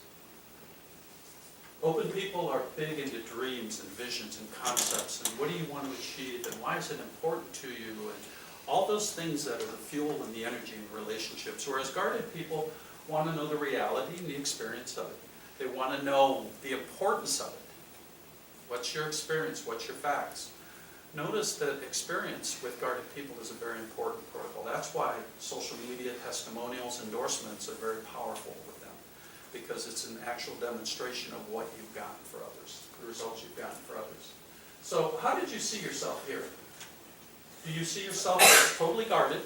Open people are big into dreams and visions and concepts, and what do you want to achieve, and why is it important to you, and all those things that are the fuel and the energy in relationships. Whereas guarded people want to know the reality and the experience of it. They want to know the importance of it. What's your experience? What's your facts? Notice that experience with guarded people is a very important protocol. That's why social media, testimonials, endorsements are very powerful with them, because it's an actual demonstration of what you've gotten for others, the results you've gotten for others. So how did you see yourself here? Do you see yourself as totally guarded,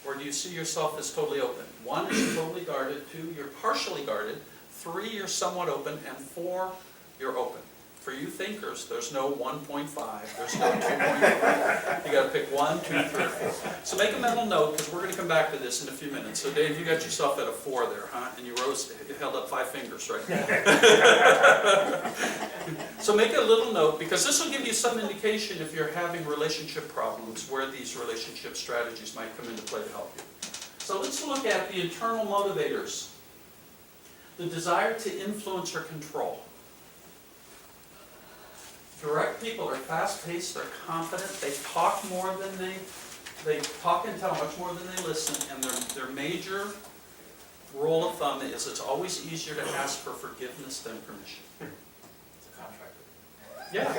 or do you see yourself as totally open? 1 is totally guarded, 2, you're partially guarded, 3, you're somewhat open, and 4, you're open. For you thinkers, there's no 1.5, there's no 2.5. You gotta pick 1, 2, 3, or 4. So make a mental note, because we're gonna come back to this in a few minutes. So Dave, you got yourself at a 4 there, huh? And you held up 5 fingers, right? So make a little note, because this will give you some indication if you're having relationship problems, where these relationship strategies might come into play to help you. So let's look at the internal motivators. The desire to influence or control. Direct people are fast-paced, they're confident, they talk more than they talk and tell much more than they listen, and their major rule of thumb is it's always easier to ask for forgiveness than permission. It's a contractor. Yeah,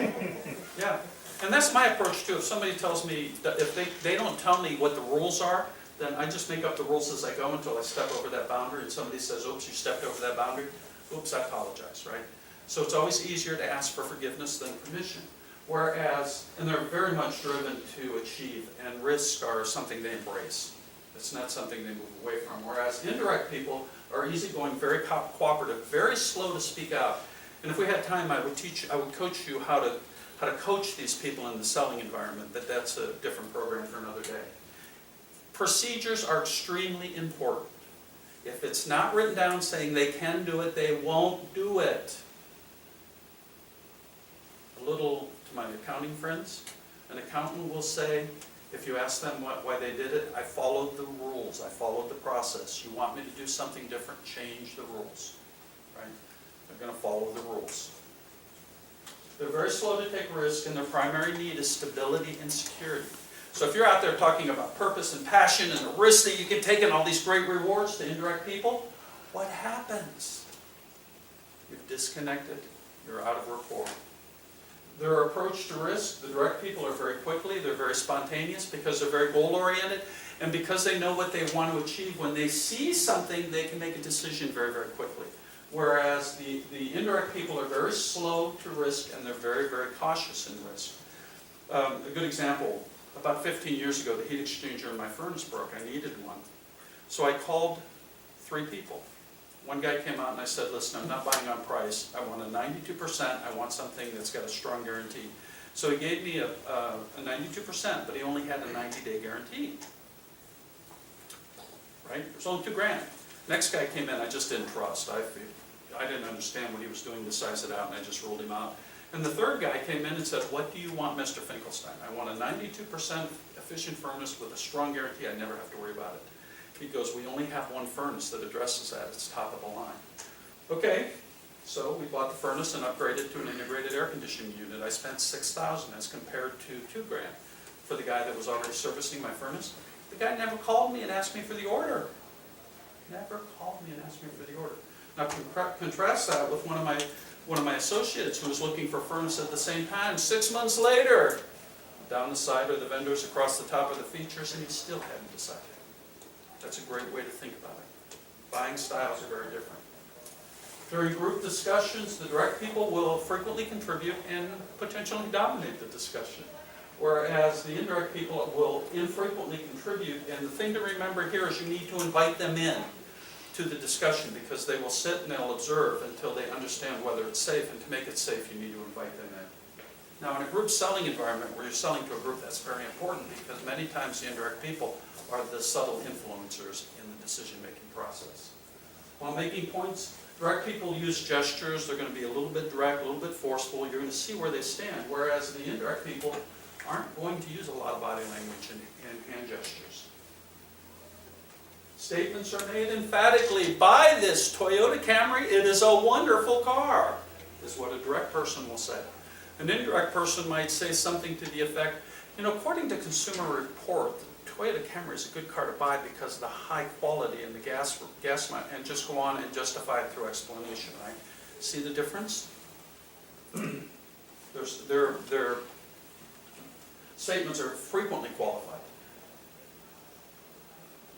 yeah. And that's my approach too. If somebody tells me, that if they don't tell me what the rules are, then I just make up the rules as I go until I step over that boundary, and somebody says, oops, you stepped over that boundary. Oops, I apologize, right? So it's always easier to ask for forgiveness than permission. Whereas, and they're very much driven to achieve, and risk are something they embrace. It's not something they move away from. Whereas indirect people are easygoing, very cooperative, very slow to speak out. And if we had time, I would coach you how to coach these people in the selling environment, that's a different program for another day. Procedures are extremely important. If it's not written down saying they can do it, they won't do it. A little to my accounting friends, an accountant will say, if you ask them why they did it, I followed the rules, I followed the process. You want me to do something different, change the rules, right? They're going to follow the rules. They're very slow to take risks, and their primary need is stability and security. So if you're out there talking about purpose and passion and the risk that you can take and all these great rewards to indirect people, what happens? You've disconnected, you're out of rapport. Their approach to risk, the direct people are very quickly, they're very spontaneous because they're very goal-oriented, and because they know what they want to achieve. When they see something, they can make a decision very, very quickly. Whereas the indirect people are very slow to risk, and they're very, very cautious in risk. A good example, about 15 years ago, the heat exchanger in my furnace broke. I needed one. So I called 3 people. One guy came out and I said, listen, I'm not buying on price. I want a 92%. I want something that's got a strong guarantee. So he gave me a 92%, but he only had a 90-day guarantee. Right? It was only $2,000. Next guy came in, I just didn't trust. I didn't understand what he was doing to size it out, and I just ruled him out. And the third guy came in and said, what do you want, Mr. Finklestein? I want a 92% efficient furnace with a strong guarantee. I never have to worry about it. He goes, we only have one furnace that addresses that. It's top of the line. Okay, so we bought the furnace and upgraded to an integrated air conditioning unit. I spent $6,000 as compared to $2,000 for the guy that was already servicing my furnace. The guy never called me and asked me for the order. Never called me and asked me for the order. Now contrast that with one of my associates who was looking for a furnace at the same time. 6 months later, down the side are the vendors across the top of the features, and he still hadn't decided. That's a great way to think about it. Buying styles are very different. During group discussions, the direct people will frequently contribute and potentially dominate the discussion, whereas the indirect people will infrequently contribute. And the thing to remember here is you need to invite them in to the discussion, because they will sit and they'll observe until they understand whether it's safe, and to make it safe you need to invite them in. Now in a group selling environment where you're selling to a group, that's very important, because many times the indirect people are the subtle influencers in the decision-making process. While making points, direct people use gestures. They're going to be a little bit direct, a little bit forceful. You're going to see where they stand, whereas the indirect people aren't going to use a lot of body language and hand gestures. Statements are made emphatically. Buy this Toyota Camry, it is a wonderful car, is what a direct person will say. An indirect person might say something to the effect, according to Consumer Report, the Toyota Camry is a good car to buy because of the high quality and the gas and just go on and justify it through explanation, right? See the difference? Their statements are frequently qualified.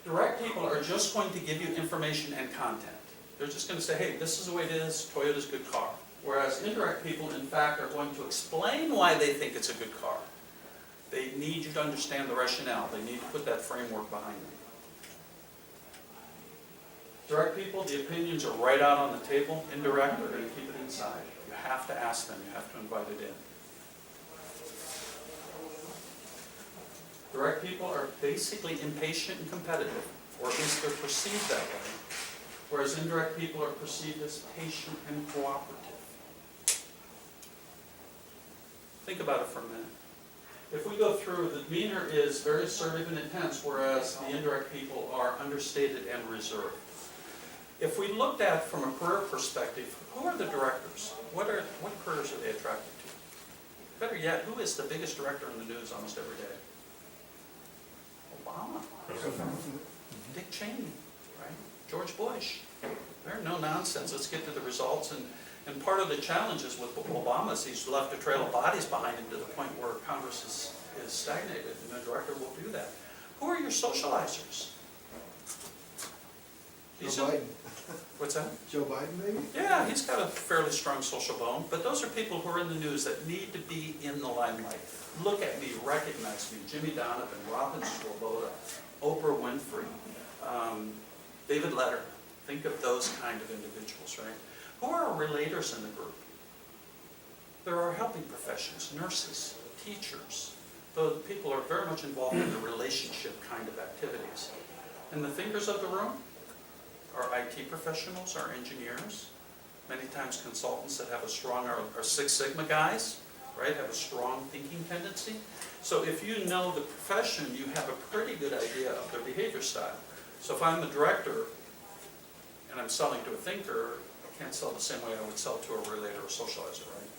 Direct people are just going to give you information and content. They're just going to say, hey, this is the way it is, Toyota's a good car. Whereas indirect people, in fact, are going to explain why they think it's a good car. They need you to understand the rationale. They need to put that framework behind them. Direct people, the opinions are right out on the table. Indirect, they're going to keep it inside. You have to ask them. You have to invite it in. Direct people are basically impatient and competitive, or at least they're perceived that way. Whereas indirect people are perceived as patient and cooperative. Think about it for a minute. If we go through, the demeanor is very assertive and intense, whereas the indirect people are understated and reserved. If we looked at from a career perspective, who are the directors? What careers are they attracted to? Better yet, who is the biggest director in the news almost every day? Obama. Dick Cheney, right? George Bush. They're no nonsense. Let's get to the results. And part of the challenge is with Obama is he's left a trail of bodies behind him to the point where Congress is stagnated, and the director will do that. Who are your socializers? Joe Biden. What's that? Joe Biden, maybe? Yeah, he's got a fairly strong social bone, but those are people who are in the news that need to be in the limelight. Look at me, recognize me. Jimmy Donovan, Robin Swoboda, Oprah Winfrey, David Letterman. Think of those kind of individuals, right? Who are our relators in the group? There are helping professions, nurses, teachers. Those people are very much involved in the relationship kind of activities. And the thinkers of the room are IT professionals, are engineers, many times consultants that have a strong, are Six Sigma guys, right, have a strong thinking tendency. So if you know the profession, you have a pretty good idea of their behavior style. So if I'm the director and I'm selling to a thinker, I can't sell the same way I would sell to a relator or socializer, right?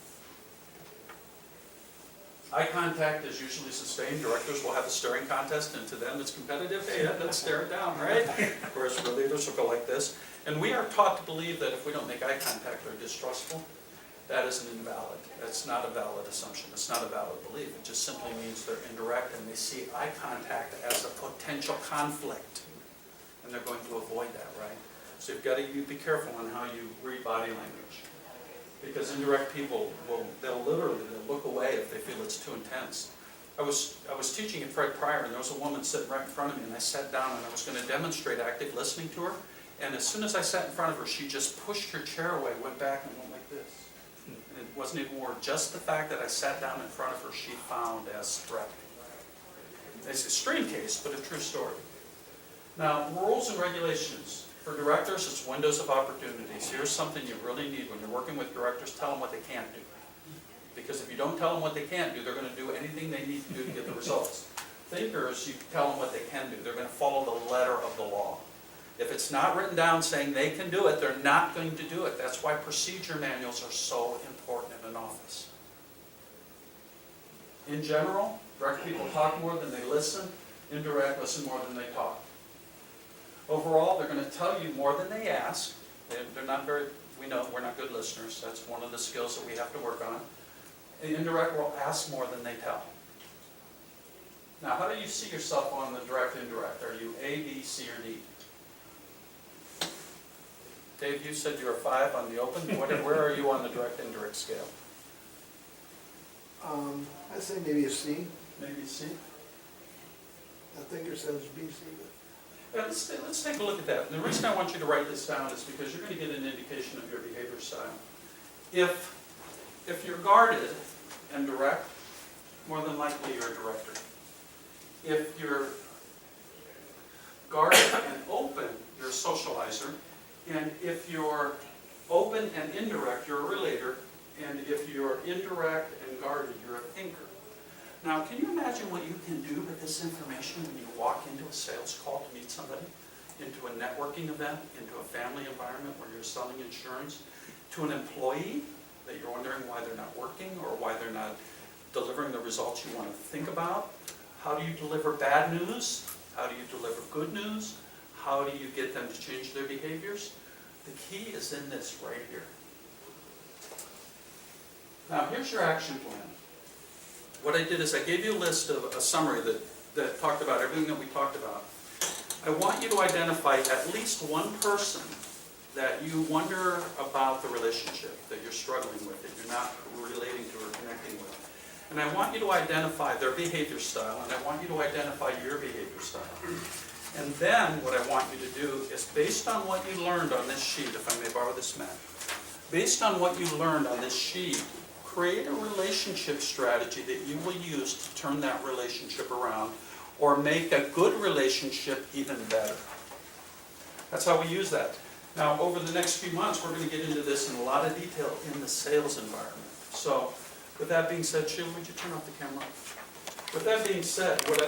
Eye contact is usually sustained. Directors will have a staring contest, and to them it's competitive. Hey, let's stare it down, right? Whereas relators will go like this. And we are taught to believe that if we don't make eye contact or distrustful, that is an invalid. That's not a valid assumption. It's not a valid belief. It just simply means they're indirect and they see eye contact as a potential conflict. And they're going to avoid that, right? So you've got to be careful on how you read body language. Because indirect people they'll look away if they feel it's too intense. I was teaching at Fred Pryor, and there was a woman sitting right in front of me, and I sat down and I was going to demonstrate active listening to her. And as soon as I sat in front of her, she just pushed her chair away, went back and went like this. And it wasn't even more. Just the fact that I sat down in front of her, she found as threatening. It's an extreme case, but a true story. Now, rules and regulations. For directors, it's windows of opportunities. Here's something you really need when you're working with directors. Tell them what they can't do. Because if you don't tell them what they can't do, they're going to do anything they need to do to get the results. Thinkers, you tell them what they can do. They're going to follow the letter of the law. If it's not written down saying they can do it, they're not going to do it. That's why procedure manuals are so important in an office. In general, direct people talk more than they listen. Indirect listen more than they talk. Overall, they're going to tell you more than they ask. They're not very, we know we're not good listeners. That's one of the skills that we have to work on. The indirect will ask more than they tell. Now, how do you see yourself on the direct-indirect? Are you A, B, C, or D? Dave, you said you're a 5 on the open. Where are you on the direct-indirect scale? I'd say maybe a C. Maybe C? I think it says B, C, but. Yeah, let's take a look at that. And the reason I want you to write this down is because you're going to get an indication of your behavior style. If you're guarded and direct, more than likely you're a director. If you're guarded and open, you're a socializer. And if you're open and indirect, you're a relator. And if you're indirect and guarded, you're a thinker. Now, can you imagine what you can do with this information when you walk into a sales call to meet somebody, into a networking event, into a family environment where you're selling insurance, to an employee that you're wondering why they're not working or why they're not delivering the results you want to think about? How do you deliver bad news? How do you deliver good news? How do you get them to change their behaviors? The key is in this right here. Now, here's your action plan. What I did is I gave you a list of a summary that talked about everything that we talked about. I want you to identify at least one person that you wonder about the relationship that you're struggling with, that you're not relating to or connecting with. And I want you to identify their behavior style, and I want you to identify your behavior style. And then what I want you to do is, based on what you learned on this sheet, if I may borrow this mat, based on what you learned on this sheet, create a relationship strategy that you will use to turn that relationship around or make a good relationship even better. That's how we use that. Now, over the next few months, we're going to get into this in a lot of detail in the sales environment. So, with that being said, Sheila, would you turn off the camera? With that being said, what